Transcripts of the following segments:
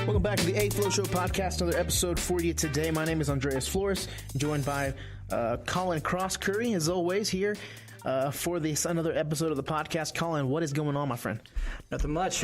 Welcome back to the A-Flo Show podcast, another episode for you today. My name is Andreas Flores, joined by Collin Cross-Curry, as always, here for this another episode of the podcast. Collin, what is going on, my friend? Nothing much.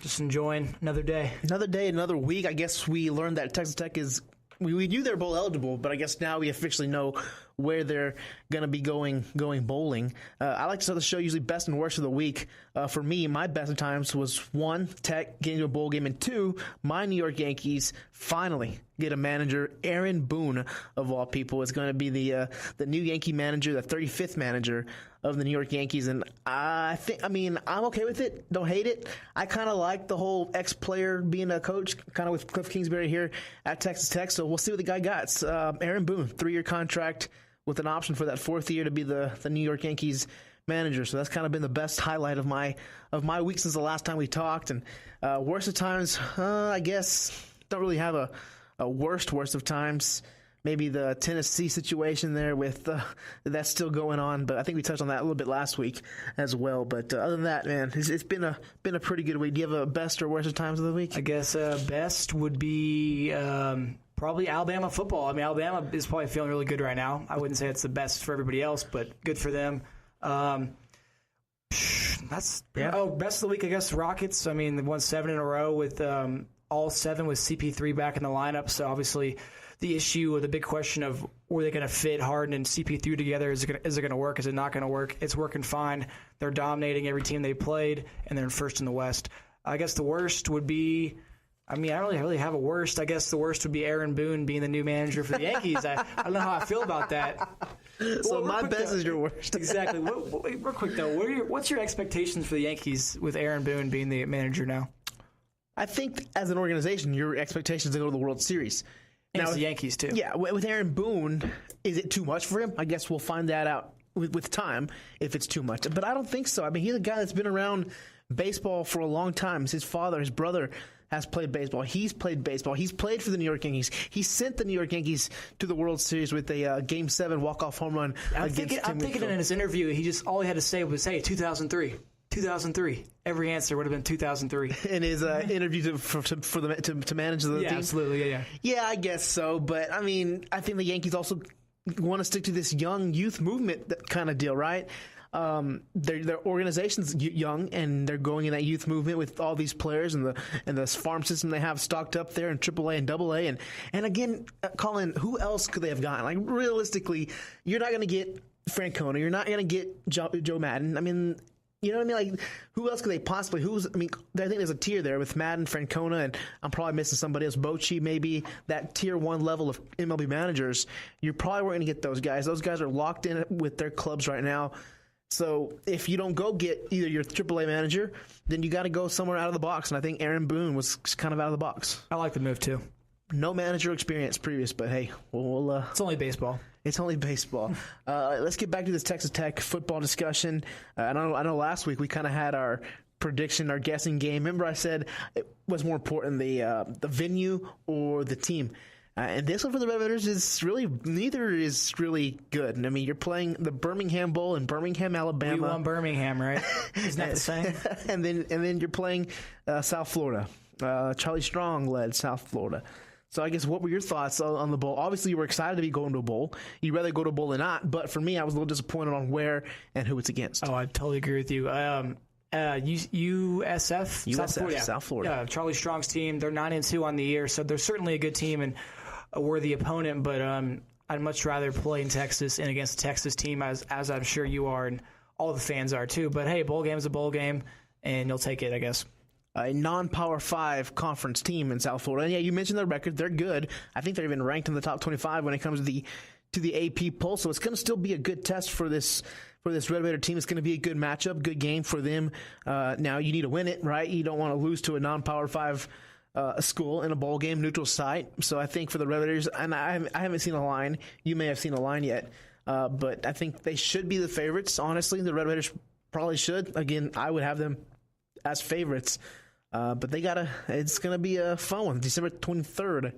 Just enjoying another day. Another day, another week. I guess we learned that Texas Tech is... We knew they're bowl eligible, but I guess now we officially know where they're going to be going bowling. I like to start the show usually best and worst of the week. For me, my best of times was 1, Tech getting to a bowl game, and 2, my New York Yankees finally get a manager. Aaron Boone, of all people, is going to be the new Yankee manager, the 35th manager of the New York Yankees, and I'm okay with it. Don't hate it. I kind of like the whole ex-player being a coach, kind of with Cliff Kingsbury here at Texas Tech. So we'll see what the guy got. Aaron Boone, 3-year contract with an option for that 4th year to be the New York Yankees manager. So that's kind of been the best highlight of my week since the last time we talked. And worst of times, I guess don't really have a worst of times. Maybe the Tennessee situation there with that's still going on, but I think we touched on that a little bit last week as well. But other than that, man, it's been a pretty good week. Do you have a best or worst of times of the week? I guess best would be probably Alabama football. I mean, Alabama is probably feeling really good right now. I wouldn't say it's the best for everybody else, but good for them. Best of the week, I guess. Rockets. I mean, they won 7 in a row with all 7 with CP3 back in the lineup. So obviously, the issue or the big question of were they going to fit Harden and CP3 together? Is it going to work? Is it not going to work? It's working fine. They're dominating every team they played, and they're in first in the West. I guess the worst would be. I mean, I don't really have a worst. I guess the worst would be Aaron Boone being the new manager for the Yankees. I don't know how I feel about that. So my best is your worst. Exactly. Real quick, though, what's your expectations for the Yankees with Aaron Boone being the manager now? I think as an organization, your expectations to go to the World Series. Now, the Yankees, too. Yeah, with Aaron Boone, is it too much for him? I guess we'll find that out with time if it's too much. But I don't think so. I mean, he's a guy that's been around baseball for a long time. His father, his brother has played baseball. He's played baseball. He's played for the New York Yankees. He sent the New York Yankees to the World Series with a Game 7 walk-off home run against Tim I'm thinking in his interview, all he had to say was, hey, 2003. 2003. Every answer would have been 2003. In his interview to manage the team? Absolutely. Yeah. Yeah, I guess so. But, I mean, I think the Yankees also want to stick to this young youth movement kind of deal, right? Their organization's young, and they're going in that youth movement with all these players and the farm system they have stocked up there in AAA and AA. And again, Collin, who else could they have gotten? Like, realistically, you're not going to get Francona. You're not going to get Joe Madden. I mean, you know what I mean? Like, who else could they possibly? I think there's a tier there with Madden, Francona, and I'm probably missing somebody else. Bochy, maybe that tier 1 level of MLB managers. You probably weren't going to get those guys. Those guys are locked in with their clubs right now. So if you don't go get either your AAA manager, then you got to go somewhere out of the box. And I think Aaron Boone was kind of out of the box. I like the move too. No manager experience previous, but hey, we'll it's only baseball. It's only baseball. Let's get back to this Texas Tech football discussion. I know last week we kind of had our prediction, our guessing game. Remember I said it was more important, the venue or the team. And this one for the Red Raiders is really, neither is really good. I mean, you're playing the Birmingham Bowl in Birmingham, Alabama. We won Birmingham, right? Isn't that the same? and then you're playing South Florida. Charlie Strong led South Florida. So I guess what were your thoughts on the bowl? Obviously, you were excited to be going to a bowl. You'd rather go to a bowl than not. But for me, I was a little disappointed on where and who it's against. Oh, I totally agree with you. USF, South Florida. Yeah, Charlie Strong's team. They're 9-2 on the year, so they're certainly a good team and a worthy opponent. But I'd much rather play in Texas and against a Texas team, as I'm sure you are, and all the fans are too. But hey, bowl game's a bowl game, and you'll take it, I guess. A non-Power 5 conference team in South Florida. And yeah, you mentioned their record. They're good. I think they're even ranked in the top 25 when it comes to the AP poll. So it's going to still be a good test for this Red Raider team. It's going to be a good matchup, good game for them. Now you need to win it, right? You don't want to lose to a non-Power 5 school in a bowl game, neutral site. So I think for the Red Raiders, and I haven't seen a line. You may have seen a line yet, but I think they should be the favorites. Honestly, the Red Raiders probably should. Again, I would have them as favorites. But it's going to be a fun one. December 23rd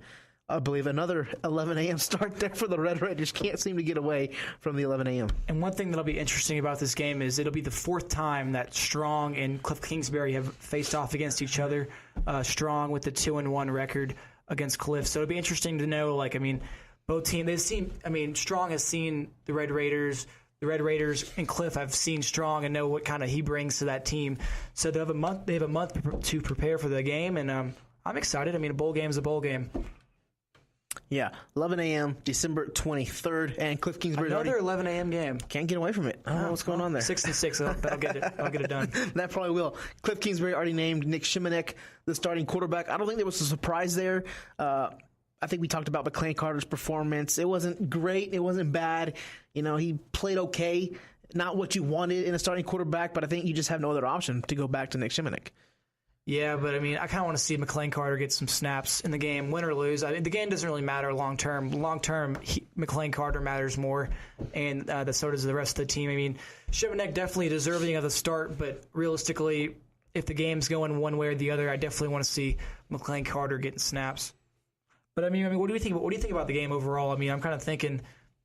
I believe another 11 a.m. start there for the Red Raiders. Can't seem to get away from the 11 a.m. And one thing that'll be interesting about this game is it'll be the fourth time that Strong and Cliff Kingsbury have faced off against each other. Strong with the 2-1 record against Cliff. So it'll be interesting to know, both teams, Strong has seen the Red Raiders. The Red Raiders and Cliff have seen Strong and know what kind of he brings to that team. So they have a month to prepare for the game, and I'm excited. A bowl game is a bowl game. Yeah, 11 a.m., December 23rd, and Cliff Kingsbury. Another 11 a.m. game. Can't get away from it. I don't know what's going on there. 6-6. That'll get it done. That probably will. Cliff Kingsbury already named Nick Shimanek the starting quarterback. I don't think there was a surprise there. I think we talked about McClain Carter's performance. It wasn't great. It wasn't bad. He played okay. Not what you wanted in a starting quarterback, but I think you just have no other option to go back to Nick Shimanek. Yeah, but I kind of want to see McClain Carter get some snaps in the game, win or lose. The game doesn't really matter long term. Long term, McClain Carter matters more, and so does the rest of the team. Shimanek definitely deserving of the start, but realistically, if the game's going one way or the other, I definitely want to see McClain Carter getting snaps. But what do you think? What do you think about the game overall? I'm kind of thinking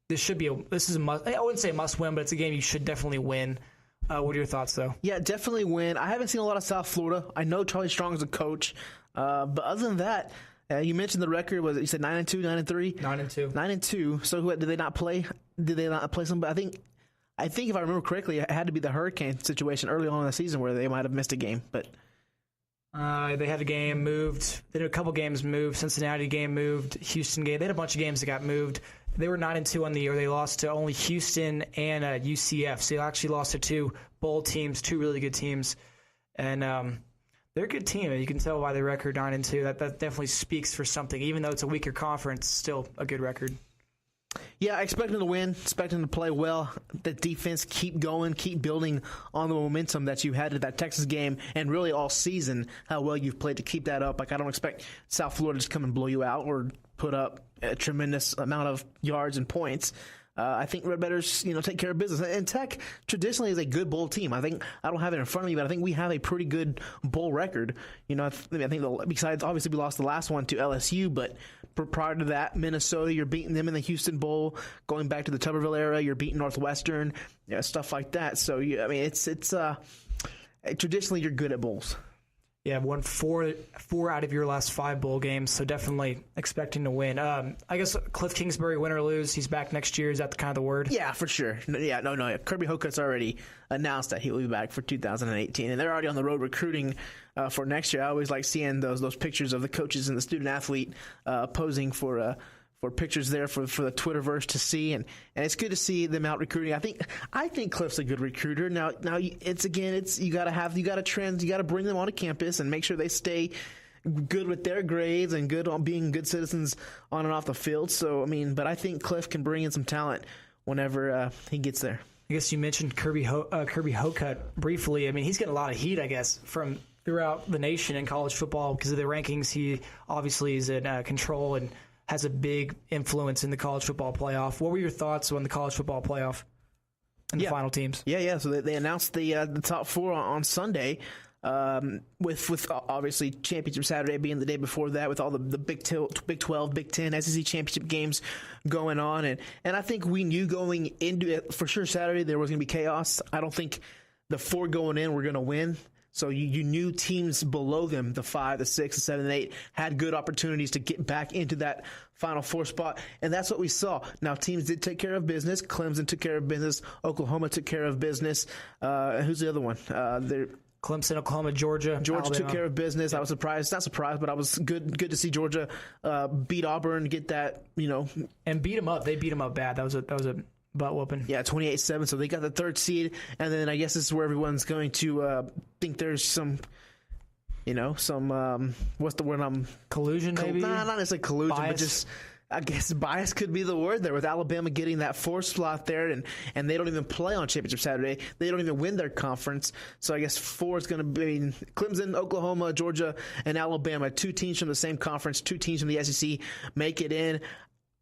this is a must. I wouldn't say a must win, but it's a game you should definitely win. What are your thoughts, though? Yeah, definitely win. I haven't seen a lot of South Florida. I know Charlie Strong is a coach, but other than that, you mentioned the record. You said 9-2, 9-3, 9-2, 9-2. So did they not play? Did they not play somebody? I think if I remember correctly, it had to be the Hurricane situation early on in the season where they might have missed a game. But they had a game moved. They had a couple games moved. Cincinnati game moved. Houston game. They had a bunch of games that got moved. They were 9-2 on the year. They lost to only Houston and UCF. So they actually lost to two bowl teams, two really good teams. And they're a good team. You can tell by the record 9-2. That definitely speaks for something. Even though it's a weaker conference, still a good record. Yeah, I expect them to win, expect them to play well. The defense, keep going, keep building on the momentum that you had at that Texas game and really all season, how well you've played to keep that up. I don't expect South Florida to come and blow you out or put up a tremendous amount of yards and points. I think Red Raiders, take care of business. And Tech traditionally is a good bowl team. I don't have it in front of me, but I think we have a pretty good bowl record. I think besides obviously we lost the last one to LSU, but prior to that, Minnesota, you're beating them in the Houston Bowl. Going back to the Tuberville era, you're beating Northwestern, stuff like that. So it's traditionally you're good at bowls. Yeah, won four out of your last 5 bowl games, so definitely expecting to win. I guess Cliff Kingsbury, win or lose, he's back next year. Is that the word? Yeah, for sure. Yeah, no. Kirby Hocutt's already announced that he will be back for 2018, and they're already on the road recruiting for next year. I always like seeing those pictures of the coaches and the student athlete posing for pictures there for the Twitterverse to see, and it's good to see them out recruiting. I think Cliff's a good recruiter. Now it's you got to trend, you got to bring them onto campus and make sure they stay good with their grades and good on being good citizens on and off the field. So but I think Cliff can bring in some talent whenever he gets there. I guess you mentioned Kirby Hocutt briefly. He's getting a lot of heat, I guess, from throughout the nation in college football because of the rankings. He obviously is in control and has a big influence in the college football playoff. What were your thoughts on the college football playoff and the final teams? Yeah. So they announced the top 4 on Sunday, with obviously Championship Saturday being the day before that, with all the Big 12, Big 10, SEC championship games going on, and I think we knew going into it for sure Saturday there was going to be chaos. I don't think the 4 going in were going to win. So you knew teams below them, the 5, the 6, the 7, and 8, had good opportunities to get back into that Final 4 spot, and that's what we saw. Now, teams did take care of business. Clemson took care of business. Oklahoma took care of business. Who's the other one? Clemson, Oklahoma, Georgia. Georgia took care of business. Yep. I was surprised. Not surprised, but I was good to see Georgia beat Auburn, get that, and beat them up. They beat them up bad. That was a butt whooping. Yeah, 28-7. So they got the 3rd seed, and then I guess this is where everyone's going to think there's some, what's the word? Collusion, maybe? Nah, not necessarily collusion, bias. But just I guess bias could be the word there, with Alabama getting that 4th slot there, and they don't even play on Championship Saturday. They don't even win their conference. So I guess 4 is going to be Clemson, Oklahoma, Georgia, and Alabama. 2 teams from the same conference, 2 teams from the SEC make it in.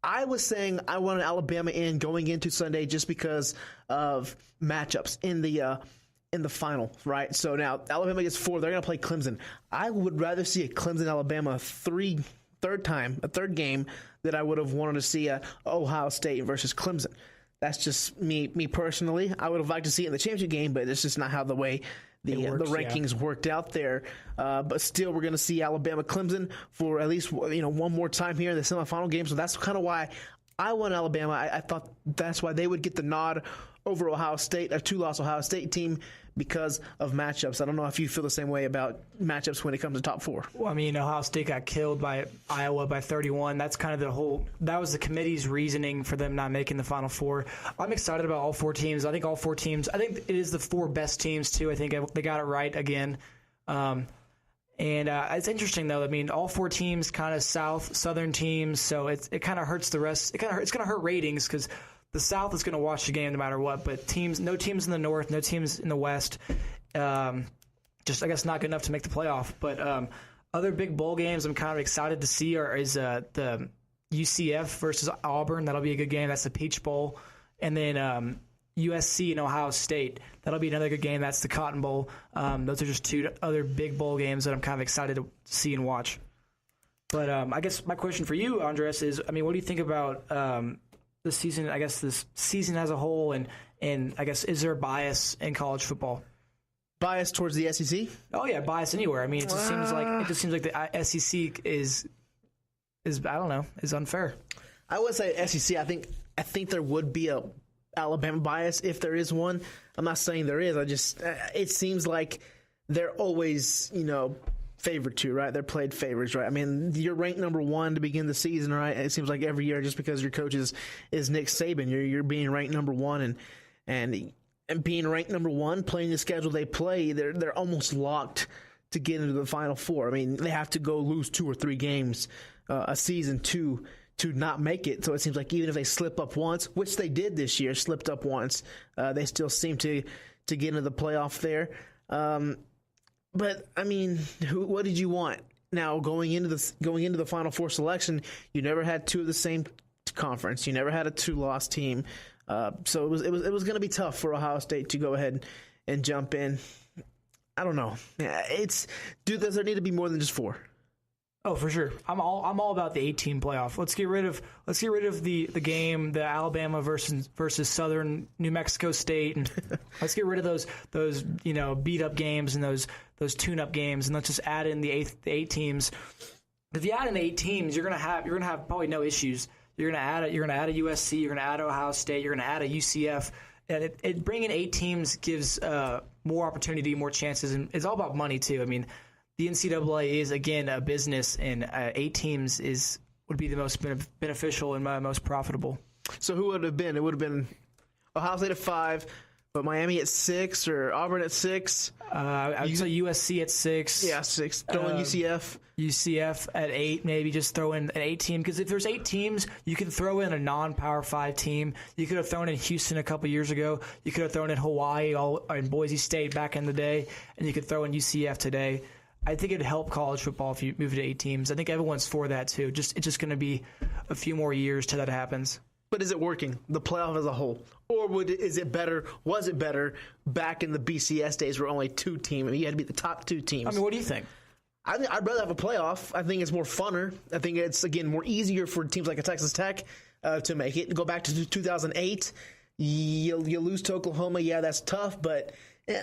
I was saying I wanted Alabama in going into Sunday just because of matchups in the final, right? So now Alabama gets 4. They're going to play Clemson. I would rather see a Clemson-Alabama 3 third game that I would have wanted to see Ohio State versus Clemson. That's just me personally. I would have liked to see it in the championship game, but it's just not how the way the rankings worked out there. But still, we're going to see Alabama Clemson for at least one more time here in the semifinal game. So that's kind of why I want Alabama. I thought that's why they would get the nod over Ohio State, a 2-loss Ohio State team, because of matchups. I don't know if you feel the same way about matchups when it comes to top 4. Well, I mean, Ohio State got killed by Iowa by 31. That's kind of that was the committee's reasoning for them not making the Final Four. I'm excited about all 4 teams. I think it is the 4 best teams, too. I think they got it right again. And it's interesting, though. I mean, all 4 teams kind of southern teams, so it kind of hurts the rest. It's going to hurt ratings because the South is going to watch the game no matter what, but no teams in the North, no teams in the West, just I guess not good enough to make the playoff. But other big bowl games I'm kind of excited to see is the UCF versus Auburn. That'll be a good game. That's the Peach Bowl. And then USC and Ohio State. That'll be another good game. That's the Cotton Bowl. Those are just 2 other big bowl games that I'm kind of excited to see and watch. But I guess my question for you, Andres, is, I mean, what do you think about this season, I guess this season as a whole, and I guess, is there a bias in college football? Bias towards the SEC? Oh yeah, bias anywhere. I mean, it just seems like the SEC is I don't know, is unfair. I would say SEC. I think there would be a Alabama bias if there is one. I'm not saying there is. It seems like they're always favored to, right? They're played favorites, right? I mean, you're ranked number 1 to begin the season, right? It seems like every year, just because your coach is Nick Saban, you're being ranked number 1, and being ranked number 1, playing the schedule they play, they're almost locked to get into the Final Four. I mean, they have to go lose 2 or 3 games a season to not make it. So it seems like even if they slip up once, which they did this year, slipped up once, they still seem to get into the playoff there. But I mean, what did you want? Now going into the Final Four selection, you never had 2 of the same conference. You never had a 2-loss team. So it was going to be tough for Ohio State to go ahead and jump in. I don't know. Does there need to be more than just 4? Oh, for sure. I'm all about the 8-team playoff. Let's get rid of the game, the Alabama versus Southern New Mexico State, and let's get rid of those beat up games and those tune up games, and let's just add in the 8 teams. If you add in 8 teams, you're gonna have probably no issues. You're gonna add a USC, you're gonna add Ohio State, you're gonna add a UCF, and bringing 8 teams gives more opportunity, more chances, and it's all about money too. I mean, the NCAA is, again, a business, and 8 teams would be the most beneficial and most profitable. So who would it have been? It would have been Ohio State at 5, but Miami at 6, or Auburn at 6. I would say USC at 6. Yeah, 6. Throw in UCF. UCF at 8, maybe just throw in an 8 team. Because if there's 8 teams, you can throw in a non-Power 5 team. You could have thrown in Houston a couple years ago. You could have thrown in Hawaii and Boise State back in the day. And you could throw in UCF today. I think it'd help college football if you move to 8 teams. I think everyone's for that too. It's just going to be a few more years till that happens. But is it working, the playoff as a whole? Or was it better back in the BCS days where only 2 teams, I mean, you had to be the top 2 teams? I mean, what do you think? I'd rather have a playoff. I think it's more funner. I think it's, again, more easier for teams like a Texas Tech to make it. Go back to 2008, you lose to Oklahoma. Yeah, that's tough, but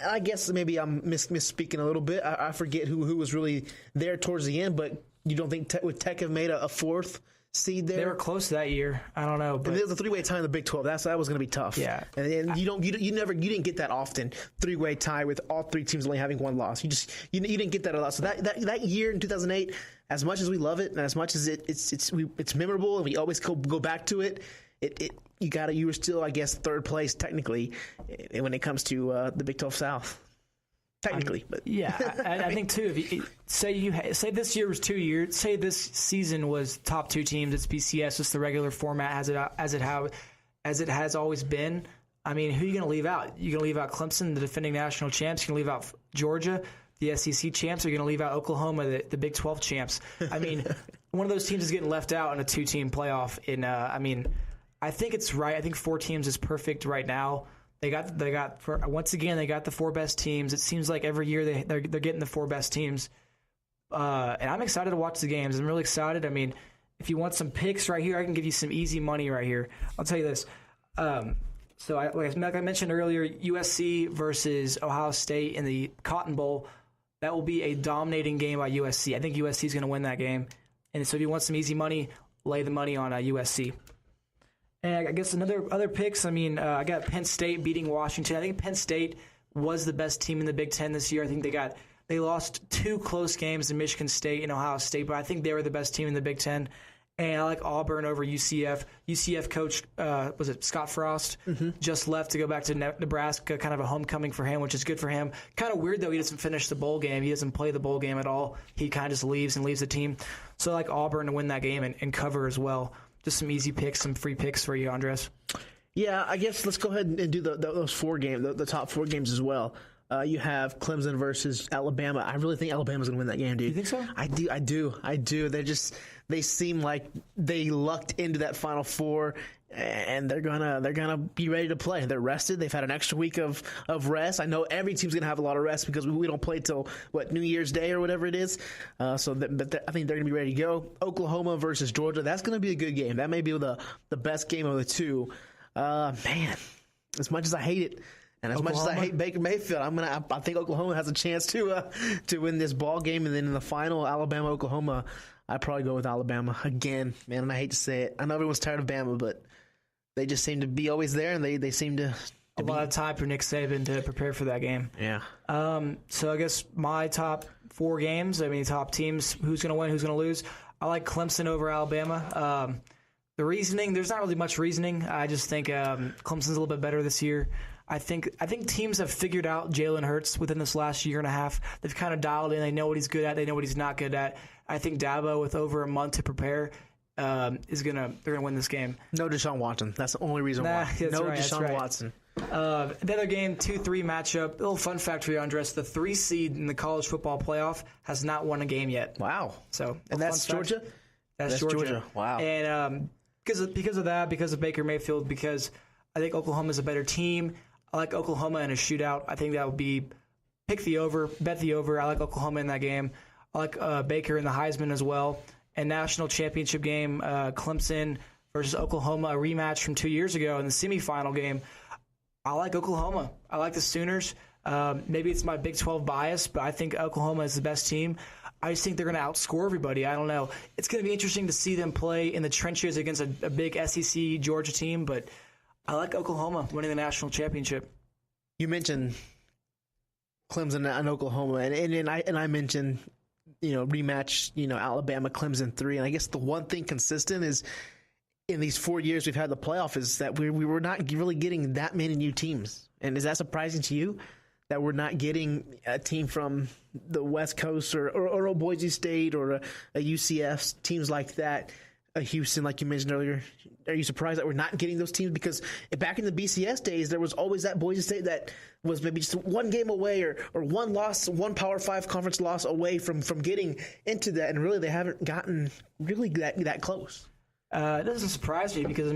I guess maybe I'm misspeaking a little bit. I forget who was really there towards the end, but you don't think would Tech have made a 4th seed there? They were close that year. I don't know. But there was a 3-way tie in the Big 12. That was going to be tough. Yeah, and you didn't get that often. 3-way tie with all 3 teams only having 1 loss. You didn't get that a lot. So that year in 2008, as much as we love it and as much as it's memorable and we always go back to it, you were still, I guess, 3rd place technically when it comes to the Big 12 South. Technically, but yeah, I think too. If you, say this year was 2 years, say this season was top 2 teams, it's BCS, it's the regular format as it has always been. I mean, who are you going to leave out? You're going to leave out Clemson, the defending national champs. You're going to leave out Georgia, the SEC champs. Or you're going to leave out Oklahoma, the Big 12 champs. I mean, one of those teams is getting left out in a 2-team playoff. I mean, I think it's right. I think 4 teams is perfect right now. They got once again, they got the 4 best teams. It seems like every year they're getting the 4 best teams. And I'm excited to watch the games. I'm really excited. I mean, if you want some picks right here, I can give you some easy money right here. I'll tell you this. Like I mentioned earlier, USC versus Ohio State in the Cotton Bowl, that will be a dominating game by USC. I think USC is going to win that game. And so if you want some easy money, lay the money on USC. And I guess other picks, I got Penn State beating Washington. I think Penn State was the best team in the Big Ten this year. I think they lost 2 close games to Michigan State and Ohio State, but I think they were the best team in the Big Ten. And I like Auburn over UCF. UCF coach, was it Scott Frost? Just left to go back to Nebraska, kind of a homecoming for him, which is good for him. Kind of weird, though, he doesn't finish the bowl game. He doesn't play the bowl game at all. He kind of just leaves the team. So I like Auburn to win that game and cover as well. Just some easy picks, some free picks for you, Andres. Yeah, I guess let's go ahead and do those 4 games, the top 4 games as well. You have Clemson versus Alabama. I really think Alabama's going to win that game, dude. You think so? I do. They seem like they lucked into that Final Four, and they're gonna be ready to play. They're rested. They've had an extra week of rest. I know every team's gonna have a lot of rest because we don't play till New Year's Day or whatever it is. I think they're gonna be ready to go. Oklahoma versus Georgia. That's gonna be a good game. That may be the best game of the 2. Man, as much as I hate it. And as much as I hate Baker Mayfield, I think Oklahoma has a chance to win this ball game. And then in the final, Alabama-Oklahoma, I'd probably go with Alabama again, man. And I hate to say it. I know everyone's tired of Bama, but they just seem to be always there, and they seem to a lot of time for Nick Saban to prepare for that game. Yeah. So I guess my top 4 games, top teams, who's going to win, who's going to lose. I like Clemson over Alabama. The reasoning, there's not really much reasoning. I just think Clemson's a little bit better this year. I think teams have figured out Jalen Hurts within this last year and a half. They've kind of dialed in. They know what he's good at. They know what he's not good at. I think Dabo, with over a month to prepare, they're gonna win this game. No Deshaun Watson. That's the only reason why. No Deshaun Watson. Another game, 2-3 matchup. A little fun fact for you, Andres. The 3 seed in the college football playoff has not won a game yet. Wow. And that's Georgia? That's Georgia. Wow. And because of that, because of Baker Mayfield, because I think Oklahoma's a better team. I like Oklahoma in a shootout. I think that would be bet the over. I like Oklahoma in that game. I like Baker in the Heisman as well. And national championship game, Clemson versus Oklahoma, a rematch from 2 years ago in the semifinal game. I like Oklahoma. I like the Sooners. Maybe it's my Big 12 bias, but I think Oklahoma is the best team. I just think they're going to outscore everybody. I don't know. It's going to be interesting to see them play in the trenches against a big SEC Georgia team, but I like Oklahoma winning the national championship. You mentioned Clemson and Oklahoma, and I mentioned rematch Alabama Clemson 3, and I guess the one thing consistent is in these 4 years we've had the playoff is that we were not really getting that many new teams. And is that surprising to you that we're not getting a team from the West Coast or a Boise State or a UCF, teams like that? Houston, like you mentioned earlier. Are you surprised that we're not getting those teams? Because back in the BCS days, there was always that Boise State that was maybe just one game away or one loss, one Power 5 conference loss away from getting into that, and really they haven't gotten really that close. It doesn't surprise me because,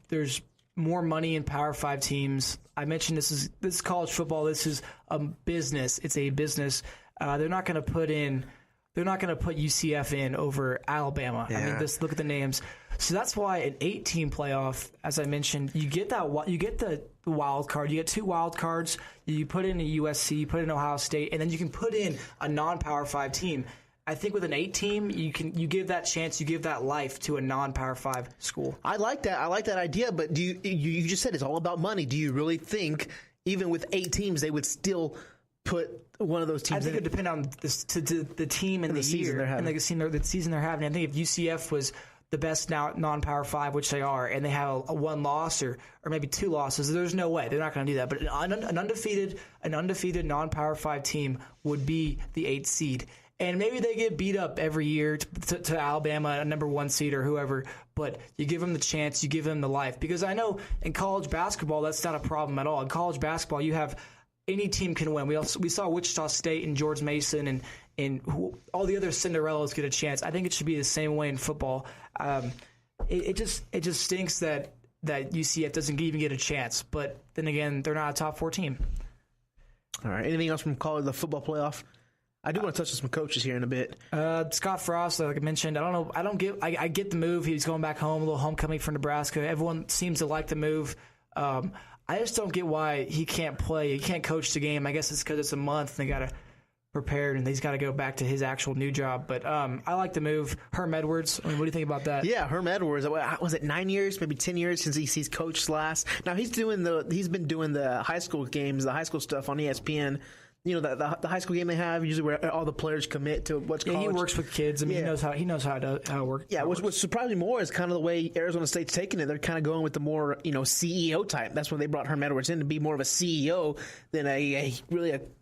there's more money in Power 5 teams. I mentioned this is college football. This is a business. It's a business. They're not going to put UCF in over Alabama. Yeah. Just look at the names. So that's why an 8-team playoff, as I mentioned, you get the wild card. You get 2 wild cards. You put in a USC, you put in Ohio State, and then you can put in a non-Power 5 team. I think with an 8-team, you give that chance, you give that life to a non-Power 5 school. I like that. I like that idea. But you just said it's all about money. Do you really think even with 8 teams they would still put one of those teams? I think it would depend on the team and the year and the season they're having. I think if UCF was the best now non-Power 5, which they are, and they have a 1 loss or maybe 2 losses, there's no way they're not going to do that. But an undefeated non-Power 5 team would be the 8th seed. And maybe they get beat up every year to Alabama, a number 1 seed or whoever, but you give them the chance, you give them the life. Because I know in college basketball, that's not a problem at all. In college basketball, you have any team can win. We saw Wichita State and George Mason and all the other Cinderellas get a chance. I think it should be the same way in football. It just stinks that UCF doesn't even get a chance. But then again, they're not a top 4 team. All right. Anything else from college, the football playoff? I do want to touch on some coaches here in a bit. Scott Frost, like I mentioned, I get the move. He's going back home, a little homecoming for Nebraska. Everyone seems to like the move. I just don't get why he can't play. He can't coach the game. I guess it's because it's a month and they got to prepare and he's got to go back to his actual new job. But I like the move. Herm Edwards, I mean, what do you think about that? Yeah, Herm Edwards. Was it 9 years, maybe 10 years since he's coached last? Now he's been doing the high school games, the high school stuff on ESPN. You know, the high school game they have, usually where all the players commit to what's college. He works with kids. I mean, he knows how it works. Yeah, what surprised me more is kind of the way Arizona State's taking it. They're kind of going with the more, CEO type. That's when they brought Herm Edwards in to be more of a CEO than a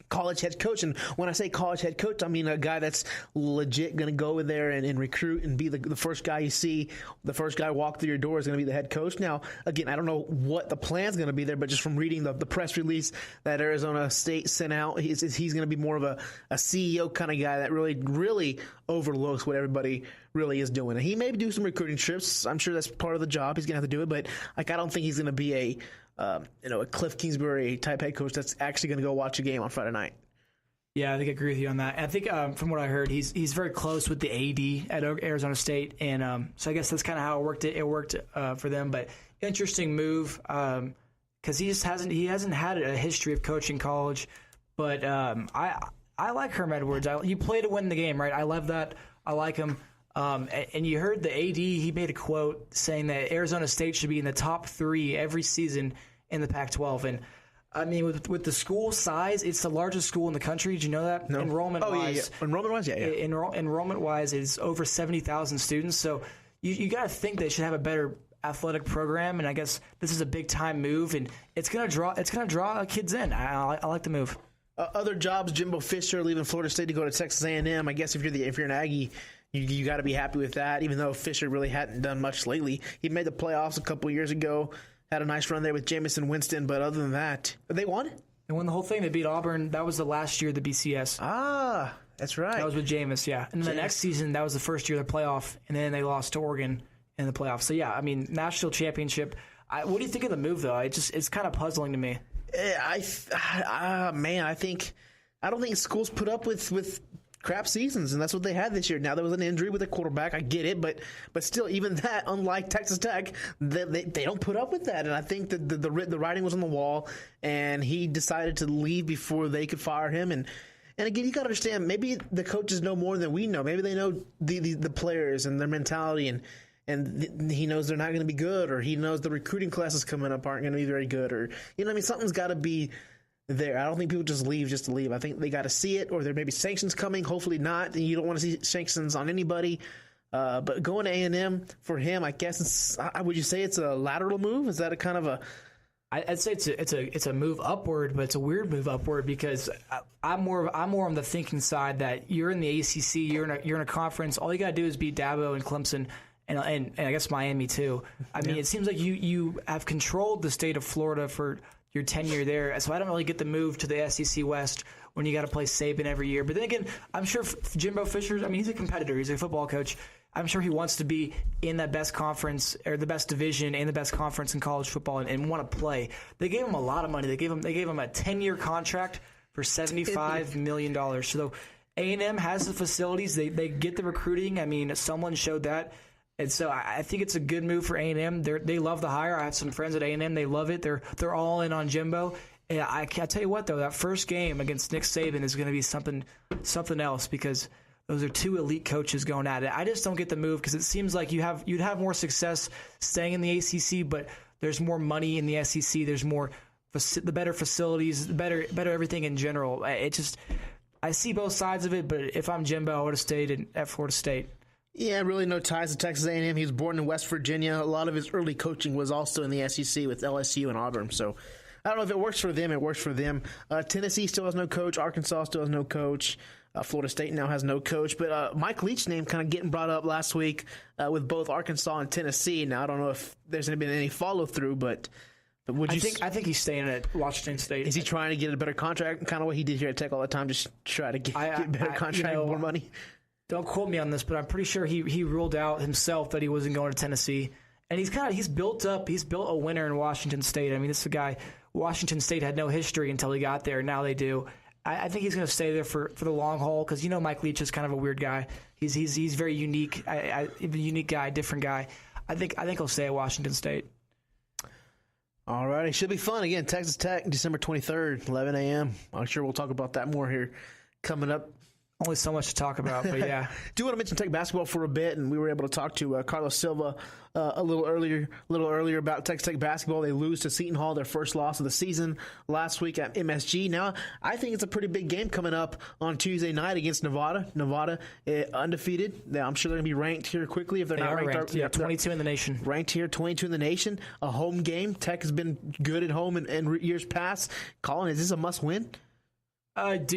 college head coach. And when I say college head coach, I mean a guy that's legit going to go in there and recruit and be the first guy you see. The first guy walk through your door is going to be the head coach. Now, again, I don't know what the plan's going to be there, but just from reading the press release that Arizona State sent out, he's going to be more of a CEO kind of guy that really overlooks what everybody really is doing. And he may do some recruiting trips. I'm sure that's part of the job. He's going to have to do it, but I don't think he's going to be a Cliff Kingsbury type head coach that's actually going to go watch a game on Friday night. Yeah, I think I agree with you on that. And I think from what I heard, he's very close with the AD at Arizona State, and so I guess that's kind of how it worked. It worked for them, but interesting move because he hasn't had a history of coaching college. But I like Herm Edwards. You play to win the game, right? I love that. I like him. And you heard the AD. He made a quote saying that Arizona State should be in the top 3 every season in the Pac-12. And I mean, with the school size, it's the largest school in the country. Did you know that? No. Enrollment-wise. Yeah. Enrollment-wise, yeah. Enrollment-wise, is over 70,000 students. So you got to think they should have a better athletic program. And I guess this is a big-time move, and it's gonna draw kids in. I like the move. Other jobs: Jimbo Fisher leaving Florida State to go to Texas A&M. I guess if you're an Aggie, you got to be happy with that. Even though Fisher really hadn't done much lately, he made the playoffs a couple years ago. Had a nice run there with Jamison Winston, but other than that, they won. They won the whole thing. They beat Auburn. That was the last year of the BCS. Ah, that's right. That was with Jameis, yeah. And then the next season, that was the first year of the playoff, and then they lost to Oregon in the playoff. So yeah, I mean, national championship. What do you think of the move though? It's kind of puzzling to me. I don't think schools put up with crap seasons, and that's what they had this year. Now there was an injury with a quarterback. I get it, but still, even that, unlike Texas Tech, they don't put up with that. And I think that the writing was on the wall, and he decided to leave before they could fire him. And again, you got to understand, maybe the coaches know more than we know. Maybe they know the players and their mentality, and he knows they're not going to be good, or he knows the recruiting classes coming up aren't going to be very good, or something's got to be there. I don't think people just leave just to leave. I think they got to see it, or there may be sanctions coming. Hopefully not. And you don't want to see sanctions on anybody. But going to A&M for him, I guess would you say it's a lateral move? Is that a kind of a? I'd say it's a move upward, but it's a weird move upward because I'm more on the thinking side that you're in the ACC, you're in a conference. All you got to do is beat Dabo and Clemson. And I guess Miami too. I mean, It seems like you have controlled the state of Florida for your tenure there. So I don't really get the move to the SEC West when you got to play Saban every year. But then again, I'm sure Jimbo Fisher, I mean, he's a competitor. He's a football coach. I'm sure he wants to be in that best conference or the best division and the best conference in college football and want to play. They gave him a lot of money. They gave him a 10-year contract for $75 million. So A&M has the facilities. They get the recruiting. I mean, someone showed that. And so I think it's a good move for A&M. They love the hire. I have some friends at A&M. They love it. They're all in on Jimbo. And I tell you what, though, that first game against Nick Saban is going to be something else because those are two elite coaches going at it. I just don't get the move because it seems like you'd have more success staying in the ACC, but there's more money in the SEC. There's more the better facilities, the better everything in general. I see both sides of it, but if I'm Jimbo, I would have stayed at Florida State. Yeah, really no ties to Texas A&M. He was born in West Virginia. A lot of his early coaching was also in the SEC with LSU and Auburn. So I don't know if it works for them. It works for them. Tennessee still has no coach. Arkansas still has no coach. Florida State now has no coach. But Mike Leach's name kind of getting brought up last week with both Arkansas and Tennessee. Now, I don't know if there's been any follow-through, but would you I think he's staying at Washington State. Is he trying to get a better contract? Kind of what he did here at Tech all the time, just try to get a better contract, more money? Don't quote me on this, but I'm pretty sure he ruled out himself that he wasn't going to Tennessee. And he's built a winner in Washington State. I mean, this is a guy, Washington State had no history until he got there. Now they do. I think he's going to stay there for the long haul because Mike Leach is kind of a weird guy. He's very unique, a unique guy, different guy. I think he'll stay at Washington State. All righty, should be fun again. Texas Tech, December 23rd, 11 a.m. I'm sure we'll talk about that more here coming up. Only so much to talk about, but yeah. Do want to mention Tech basketball for a bit, and we were able to talk to Carlos Silva a little earlier about Texas Tech basketball. They lose to Seton Hall, their first loss of the season last week at MSG. Now, I think it's a pretty big game coming up on Tuesday night against Nevada. Nevada undefeated. I'm sure they're going to be ranked here quickly if they're not ranked. Yeah, 22 in the nation. Ranked here, 22 in the nation. A home game. Tech has been good at home in years past. Collin, is this a must-win? I'd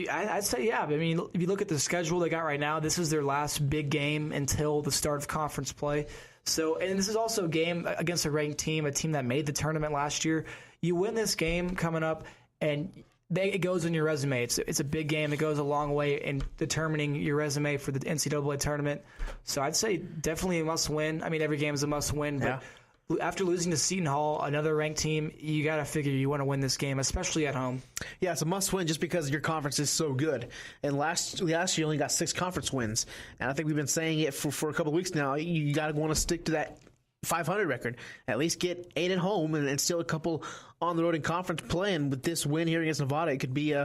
say, yeah. I mean, if you look at the schedule they got right now, this is their last big game until the start of conference play. So, and this is also a game against a ranked team, a team that made the tournament last year. You win this game coming up, and it goes in your resume. It's a big game. It goes a long way in determining your resume for the NCAA tournament. So I'd say definitely a must-win. I mean, every game is a must-win, but after losing to Seton Hall, another ranked team, you got to figure you want to win this game, especially at home. Yeah, it's a must-win just because your conference is so good. And last year you only got 6 conference wins. And I think we've been saying it for a couple of weeks now. You got to want to stick to that 500 record. At least get 8 at home and still a couple on the road in conference play. And with this win here against Nevada, it could be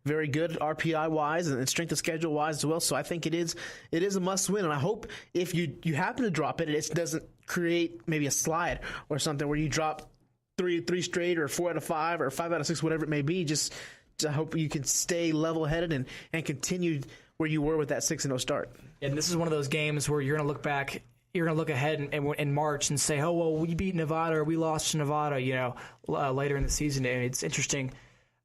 very good RPI-wise and strength of schedule-wise as well. So I think it is a must-win. And I hope if you happen to drop it, it doesn't create maybe a slide or something where you drop three straight or 4 out of 5 or 5 out of 6, whatever it may be. Just I hope you can stay level-headed and continue where you were with that 6-0 start. And this is one of those games where you're going to look back. You're going to look ahead in March and say, oh, well, we beat Nevada or we lost to Nevada, later in the season. And it's interesting.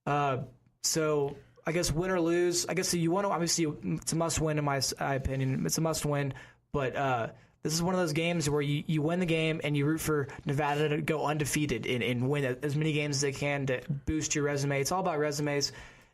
So I guess win or lose, I guess you want to, obviously it's a must-win in my opinion. It's a must-win. But this is one of those games where you win the game and you root for Nevada to go undefeated and win as many games as they can to boost your resume. It's all about resumes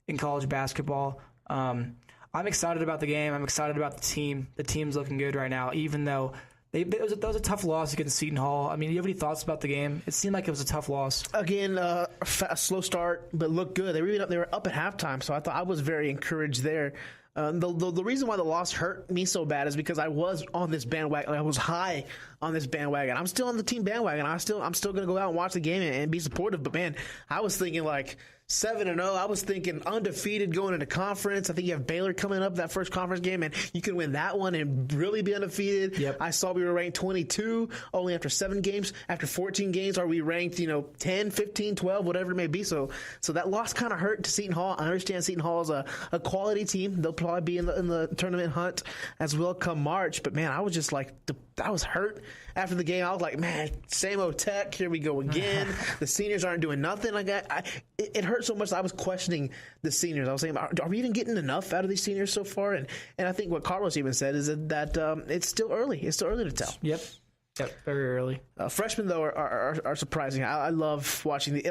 in college basketball. I'm excited about the game. I'm excited about the team. The team's looking good right now, even though that was a tough loss against Seton Hall. I mean, do you have any thoughts about the game? It seemed like it was a tough loss. Again, a slow start, but looked good. They were up at halftime, so I was very encouraged there. The reason why the loss hurt me so bad is because I was on this bandwagon. I was high on this bandwagon. I'm still on the team bandwagon. I'm still going to go out and watch the game and be supportive. But man, I was thinking like 7-0. I was thinking undefeated going into conference. I think you have Baylor coming up that first conference game, and you can win that one and really be undefeated. Yep. I saw we were ranked 22 only after 7 games. After 14 games, are we ranked 10, 15, 12, whatever it may be. So that loss kind of hurt to Seton Hall. I understand Seton Hall is a quality team. They'll probably be in the tournament hunt as well come March. But man, I was just like I was hurt after the game. I was like, man, same old Tech. Here we go again. The seniors aren't doing nothing. Like it hurt so much that I was questioning the seniors. I was saying, are we even getting enough out of these seniors so far? And I think what Carlos even said is that it's still early. It's still early to tell. Yep, very early. Freshmen, though, are surprising. I love watching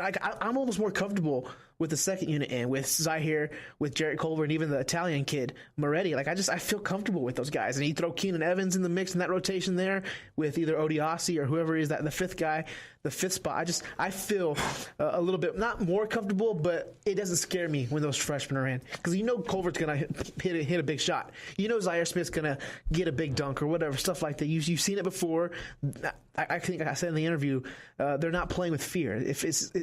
I'm almost more comfortable with the second unit in, with Zahir, with Jarrett Culver, and even the Italian kid, Moretti. Like, I feel comfortable with those guys. And you throw Keenan Evans in the mix in that rotation there with either Odiasi or whoever is that the fifth guy, the fifth spot. I feel a little bit, not more comfortable, but it doesn't scare me when those freshmen are in. Because Culver's going to hit a big shot. Zahir Smith's going to get a big dunk or whatever, stuff like that. You've seen it before. I think I said in the interview, they're not playing with fear. It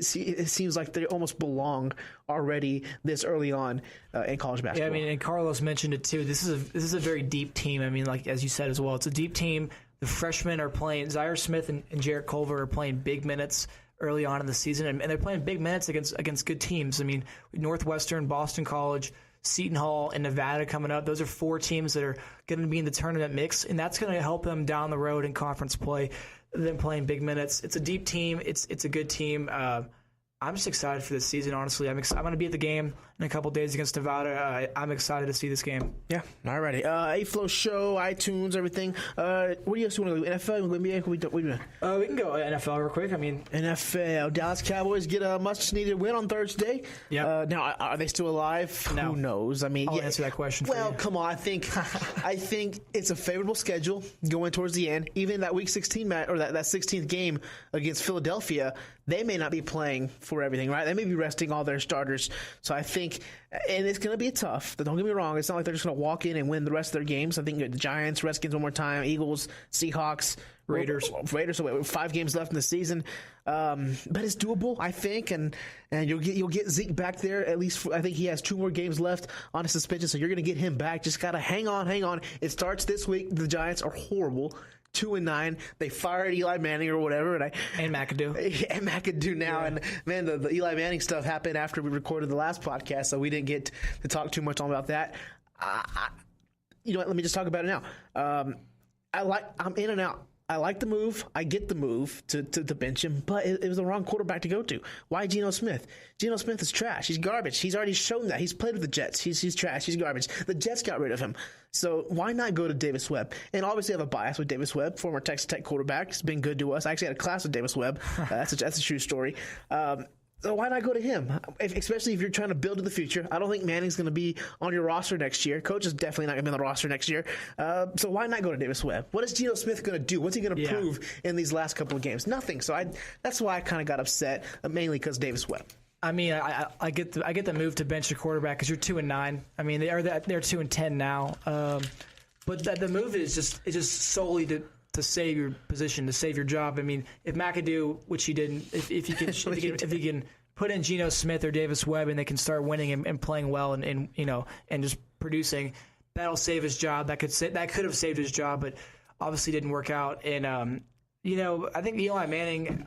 seems like they almost belong already this early on in college basketball. Yeah, I mean, and Carlos mentioned it too. This is a very deep team. I mean, like as you said as well, it's a deep team. The freshmen are playing. Zahir Smith and Jarrett Culver are playing big minutes early on in the season, and they're playing big minutes against good teams. I mean, Northwestern, Boston College, Seton Hall, and Nevada coming up. Those are 4 teams that are going to be in the tournament mix, and that's going to help them down the road in conference play. Them playing big minutes. It's a deep team. It's a good team. I'm just excited for this season, honestly. I'm going to be at the game in a couple days against Nevada. I'm excited to see this game. Yeah, all righty. A-Flo Show, iTunes, everything. What do you guys want to do? NFL? NBA? What are we doing? We can go NFL real quick. I mean, NFL. Dallas Cowboys get a much-needed win on Thursday. Yeah. Now, are they still alive? No. Who knows? I mean, I'll answer that question for you. Come on. I think it's a favorable schedule going towards the end. Even that Week 16 match or that 16th game against Philadelphia, they may not be playing for everything, right? They may be resting all their starters. So I think, and it's going to be tough. Don't get me wrong. It's not like they're just going to walk in and win the rest of their games. I think the Giants, Redskins one more time, Eagles, Seahawks, Raiders. So 5 games left in the season. But it's doable, I think, and you'll get Zeke back there. At least I think he has 2 more games left on his suspension, so you're going to get him back. Just got to hang on. It starts this week. The Giants are horrible. 2-9. They fired Eli Manning or whatever, and McAdoo now. Yeah. And man, the Eli Manning stuff happened after we recorded the last podcast, so we didn't get to talk too much about that. You know what? Let me just talk about it now. I'm in and out. I like the move. I get the move to bench him, but it was the wrong quarterback to go to. Why Geno Smith? Geno Smith is trash. He's garbage. He's already shown that. He's played with the Jets. He's trash. He's garbage. The Jets got rid of him. So why not go to Davis Webb? And obviously I have a bias with Davis Webb, former Texas Tech quarterback. He's been good to us. I actually had a class with Davis Webb. That's a true story. So why not go to him? Especially if you're trying to build to the future. I don't think Manning's going to be on your roster next year. Coach is definitely not going to be on the roster next year. So why not go to Davis Webb? What is Geno Smith going to do? What's he going to prove in these last couple of games? Nothing. So that's why I kind of got upset, mainly because Davis Webb. I mean, I get the move to bench a quarterback because you're 2-9. I mean, they're 2-10 now. But the move is just solely to save your position, to save your job. I mean, if McAdoo, which he didn't, if you can put in Geno Smith or Davis Webb and they can start winning and playing well and just producing, that'll save his job. That could have saved his job, but obviously didn't work out. And I think Eli Manning,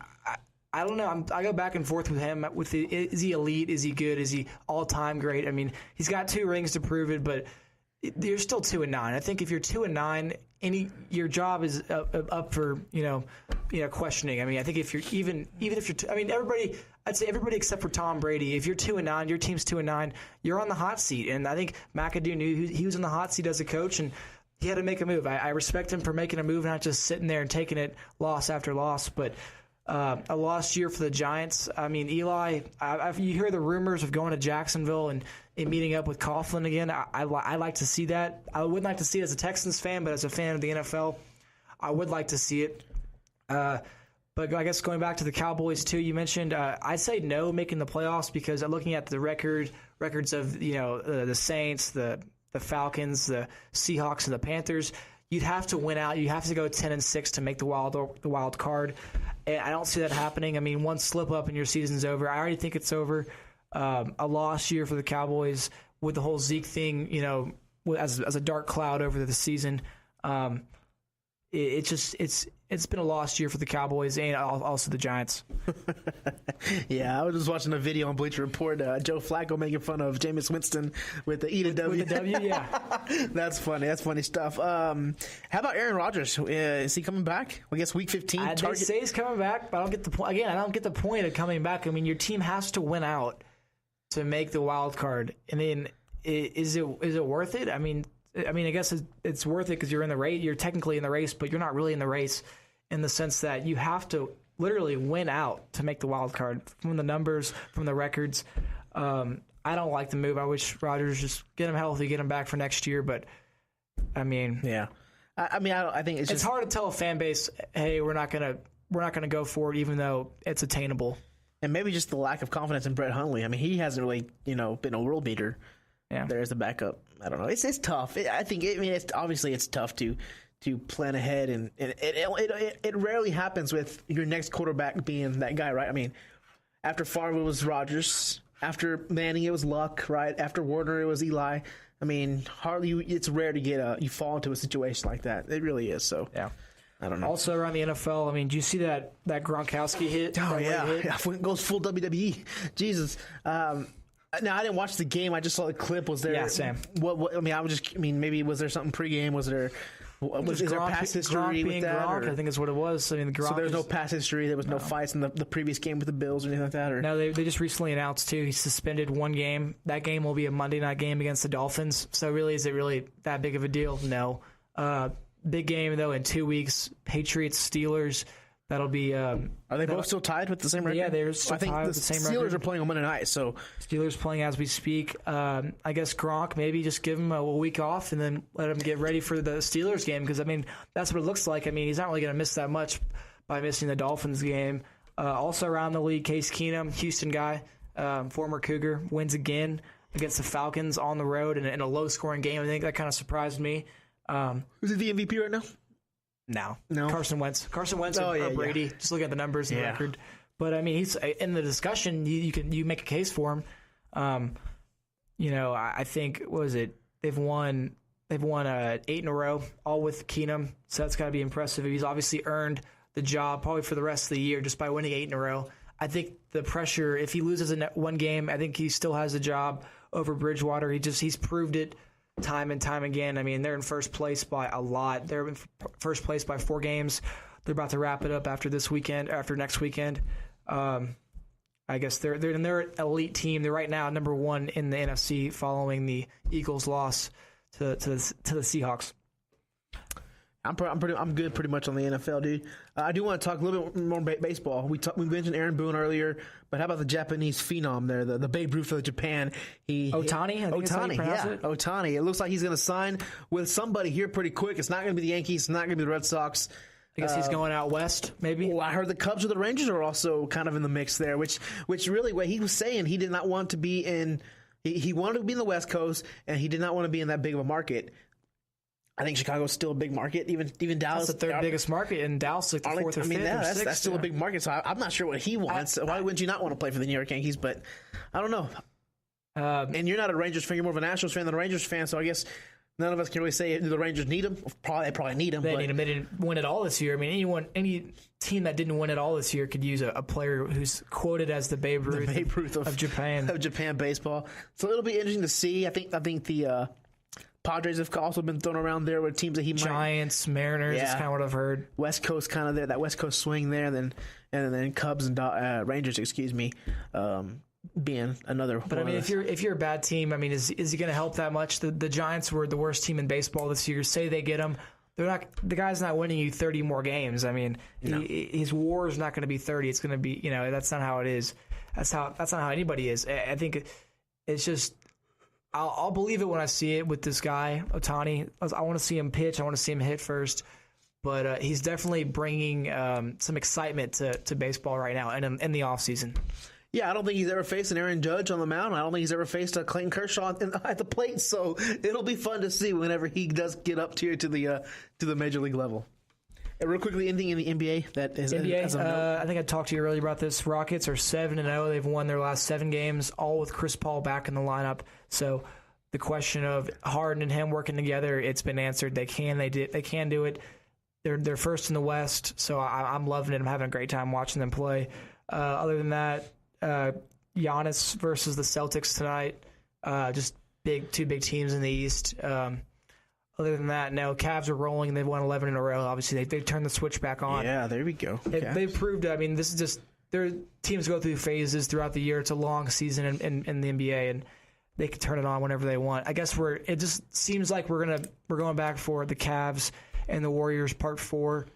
I don't know. I go back and forth with him. Is he elite? Is he good? Is he all-time great? I mean, he's got 2 rings to prove it, but you're still 2-9. I think if you're 2-9, your job is up for questioning. I mean, I think if you're even if you're, everybody. I'd say everybody except for Tom Brady. If you're 2-9, your team's 2-9, you're on the hot seat. And I think McAdoo knew he was in the hot seat as a coach, and he had to make a move. I respect him for making a move, not just sitting there and taking it loss after loss. But a lost year for the Giants. I mean, Eli, you hear the rumors of going to Jacksonville and meeting up with Collin again. I like to see that. I would like to see it as a Texans fan, but as a fan of the NFL, I would like to see it. But I guess going back to the Cowboys too, you mentioned I'd say no making the playoffs because looking at the records of the Saints, the Falcons, the Seahawks, and the Panthers, you'd have to win out. You have to go 10-6 to make the wild card. And I don't see that happening. I mean, one slip up and your season's over. I already think it's over. A lost year for the Cowboys with the whole Zeke thing, as a dark cloud over the season. It's been a lost year for the Cowboys and also the Giants. Yeah, I was just watching a video on Bleacher Report. Joe Flacco making fun of Jameis Winston with the E to W. With the W, yeah. That's funny. That's funny stuff. How about Aaron Rodgers? Is he coming back? I guess Week 15. They say he's coming back, but I don't get the point. Again, I don't get the point of coming back. I mean, your team has to win out to make the wild card. I mean, is it worth it? I mean, I guess it's worth it because you're in the race. You're technically in the race, but you're not really in the race in the sense that you have to literally win out to make the wild card from the numbers, from the records. I don't like the move. I wish Rodgers just get him healthy, get him back for next year. But I mean, yeah. I think it's hard to tell a fan base, hey, we're not gonna go for it, even though it's attainable. And maybe just the lack of confidence in Brett Hundley. I mean, he hasn't really been a world beater. Yeah. There's the backup. I don't know. It's tough. It's obviously it's tough to plan ahead, and it rarely happens with your next quarterback being that guy, right? I mean, after Favre it was Rodgers, after Manning it was Luck, right? After Warner it was Eli. I mean, it's rare to get you fall into a situation like that. It really is. So yeah. I don't know. Also around the NFL, I mean, do you see that Gronkowski hit? Oh yeah, it goes full WWE. Jesus. Now I didn't watch the game. I just saw the clip. Was there? Yeah, same. What? Maybe was there something pregame? Was there? Is there past history with that? Gronk, I think is what it was. I mean, so there's no past history. There was no fights in the previous game with the Bills or anything like that. Or? No, they just recently announced too. He's suspended one game. That game will be a Monday night game against the Dolphins. So really, is it really that big of a deal? No. Big game though in 2 weeks. Patriots, Steelers. That'll be. Are they both still tied with the same record? Yeah, they're still tied with the same record. Steelers are playing on Monday night, so Steelers playing as we speak. I guess Gronk maybe just give him a week off and then let him get ready for the Steelers game because I mean that's what it looks like. I mean he's not really going to miss that much by missing the Dolphins game. Also around the league, Case Keenum, Houston guy, former Cougar, wins again against the Falcons on the road in a low-scoring game. I think that kind of surprised me. Who's the MVP right now? No. Carson Wentz. Or Brady. Yeah. Just looking at the numbers and the record. But, I mean, he's in the discussion. You make a case for him. I think, what was it? They've won 8 in a row, all with Keenum. So that's got to be impressive. He's obviously earned the job probably for the rest of the year just by winning 8 in a row. I think the pressure, if he loses one game, I think he still has the job over Bridgewater. He's proved it time and time again. I mean, they're in first place by a lot. They're in first place by 4 games. They're about to wrap it up after next weekend. I guess they're an elite team. They're right now number 1 in the NFC following the Eagles' loss to the Seahawks. I'm good pretty much on the NFL, dude. I do want to talk a little bit more baseball. We mentioned Aaron Boone earlier, but how about the Japanese phenom there, the Babe Ruth of Japan? Ohtani? Ohtani. It looks like he's going to sign with somebody here pretty quick. It's not going to be the Yankees. It's not going to be the Red Sox. I guess he's going out west, maybe? Well, I heard the Cubs or the Rangers are also kind of in the mix there, which really what he was saying, he did not want to be in – he wanted to be in the West Coast, and he did not want to be in that big of a market. I think Chicago's still a big market. Even Dallas. That's the third biggest market, and Dallas like the fourth or fifth or sixth. That's still a big market, so I'm not sure what he wants. Why wouldn't you not want to play for the New York Yankees? But I don't know. And you're not a Rangers fan. You're more of a Nationals fan than a Rangers fan, so I guess none of us can really say do the Rangers need him. They probably need him. They need him. They didn't win it all this year. I mean, any team that didn't win it all this year could use a player who's quoted as the Babe Ruth of Japan. Of Japan baseball. So it'll be interesting to see. I think the Padres have also been thrown around there with teams that he might. Giants, Mariners, that's kind of what I've heard. West Coast kind of there, that West Coast swing there, and then Cubs and Rangers, being another. But I mean, if you're a bad team, I mean, is he going to help that much? The Giants were the worst team in baseball this year. Say they get him, they're not. The guy's not winning you 30 more games. I mean, his WAR is not going to be 30. It's going to be, that's not how it is. That's not how anybody is. I think it's just. I'll believe it when I see it with this guy, Ohtani. I want to see him pitch. I want to see him hit first. But he's definitely bringing some excitement to baseball right now and in the offseason. Yeah, I don't think he's ever faced an Aaron Judge on the mound. I don't think he's ever faced a Clayton Kershaw at the plate. So it'll be fun to see whenever he does get up to the major league level. Real quickly, anything in the NBA that is NBA? I think I talked to you earlier about this. Rockets are 7-0. They've won their last 7 games, all with Chris Paul back in the lineup. So the question of Harden and him working together, it's been answered. They can do it. They're first in the West, so I'm loving it. I'm having a great time watching them play. Other than that, Giannis versus the Celtics tonight. Just two big teams in the East. Other than that, no. Cavs are rolling. They've won 11 in a row. Obviously, they've turned the switch back on. Yeah, there we go. They've proved. I mean, this is just their teams go through phases throughout the year. It's a long season in the NBA, and they can turn it on whenever they want. I guess it just seems like we're going back for the Cavs and the Warriors Part 4.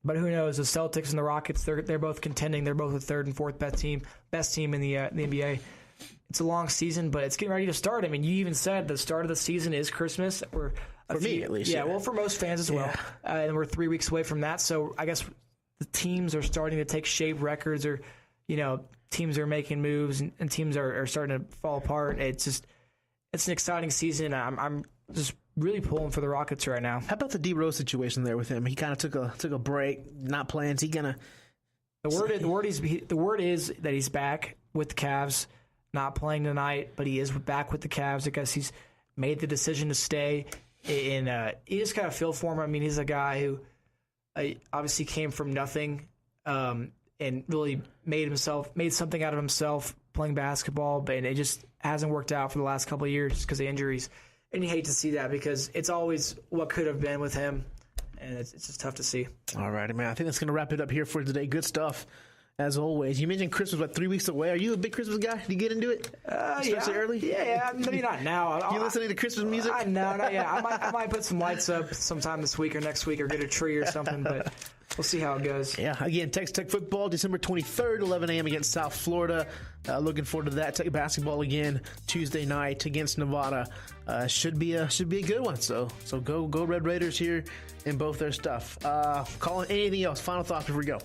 But who knows? The Celtics and the Rockets, they're both contending. They're both the third and fourth best team in the NBA. It's a long season, but it's getting ready to start. I mean, you even said the start of the season is Christmas. For me, at least. Yeah, well, for most fans as well. And we're 3 weeks away from that. So I guess the teams are starting to take shape records, or, teams are making moves and teams are starting to fall apart. It's an exciting season. I'm just really pulling for the Rockets right now. How about the D Rose situation there with him? He kind of took a break, not playing. Is he gonna? The word is that he's back with the Cavs, not playing tonight, but he is back with the Cavs. I guess he's made the decision to stay. And you just kind of feel for him. I mean, he's a guy who obviously came from nothing and really made something out of himself playing basketball, but it just hasn't worked out for the last couple of years because of injuries. And you hate to see that because it's always what could have been with him, and it's just tough to see. All righty, man. I think that's going to wrap it up here for today. Good stuff, as always. You mentioned Christmas, 3 weeks away? Are you a big Christmas guy? Do you get into it? Especially early? Yeah, maybe not now. You listening to Christmas music? No, not yet. I might put some lights up sometime this week or next week or get a tree or something, but we'll see how it goes. Yeah, again, Texas Tech football, December 23rd, 11 a.m. against South Florida. Looking forward to that. Tech basketball again Tuesday night against Nevada. Should be a good one. So go Red Raiders here in both their stuff. Collin, anything else? Final thoughts before we go?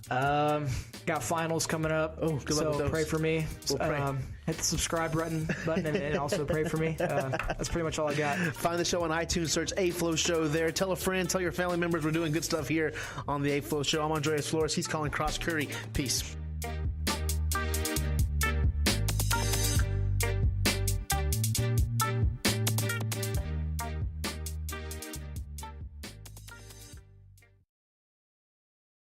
Got finals coming up. Oh, good luck with so those. pray for me. We'll pray. Hit the subscribe button and also pray for me. That's pretty much all I got. Find the show on iTunes. Search A-Flo Show there. Tell a friend. Tell your family members we're doing good stuff here on the A-Flo Show. I'm Andreas Flores. He's Collin Cross Curry. Peace.